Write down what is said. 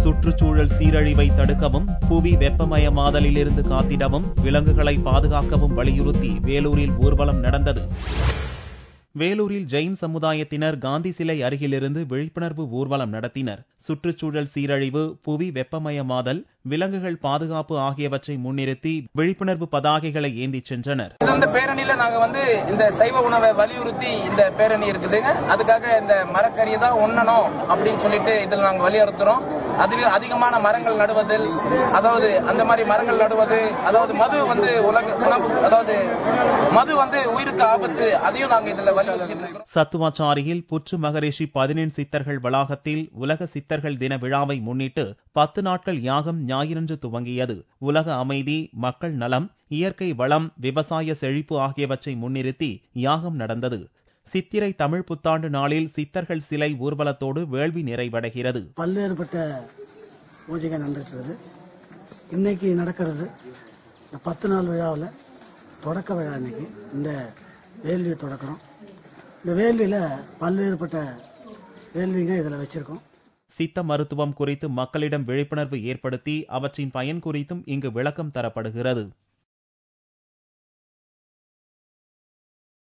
சுற்றுச்சூழல் சீரழிவை தடுக்கவும், புவி வெப்பமயமாதலிலிருந்து காத்திடவும், விலங்குகளை பாதுகாக்கவும் வலியுறுத்தி வேலூரில் ஊர்வலம் நடந்தது. வேலூரில் ஜெயின் சமுதாயத்தினர் காந்தி சிலை அருகிலிருந்து விழிப்புணர்வு ஊர்வலம் நடத்தினர். சுற்றுச்சூழல் சீரழிவு, புவி வெப்பமயமாதல், விலங்குகள் பாதுகாப்பு ஆகியவற்றை முன்னிறுத்தி விழிப்புணர்வு பதாகைகளை ஏந்திச் சென்றனர். இந்த பேரணியில நாங்க இந்த சைவ உணவை வலியுறுத்தி இந்த பேரணி இருக்குதுங்க. அதுக்காக இந்த மரக்கறியை தான் உண்ணணும் அப்படின்னு சொல்லிட்டு இதில் நாங்க வலியுறுத்துறோம். அதில் அதிகமான மரங்கள் நடுவதில், அதாவது அந்த மாதிரி மரங்கள் நடுவது, அதாவது மது மது உயிருக்கு ஆபத்து, அதையும் நாங்க இதுல வலியுறுத்தி. சத்துவாச்சாரியில் புற்று மகரிஷி 14 சித்தர்கள் வளாகத்தில் உலக சித்தர்கள் தின விழாவை முன்னிட்டு 10 நாட்கள் யாகம் ஞாயிறன்று துவங்கியது. உலக அமைதி, மக்கள் நலம், இயற்கை வளம், விவசாய செழிப்பு ஆகியவற்றை முன்னிறுத்தி யாகம் நடந்தது. சித்திரை தமிழ் புத்தாண்டு நாளில் சித்தர்கள் சிலை ஊர்வலத்தோடு வேள்வி நிறைவடைகிறது. பல்வேறுபட்ட பூஜைகள் நடந்துட்டு இன்னைக்கு நடக்கிறது. இந்த 10 நாள் விழாவில் தொடக்க விழா. இன்னைக்கு இந்த வேள்வியை தொடக்கிறோம். இந்த வேள்வியில பல்வேறுபட்ட வேள்விங்க இதில் வச்சிருக்கோம். சித்த மருத்துவம் குறித்து மக்களிடம் விழிப்புணர்வு ஏற்படுத்தி அவற்றின் பயன் குறித்தும் இங்கு விளக்கம் தரப்படுகிறது.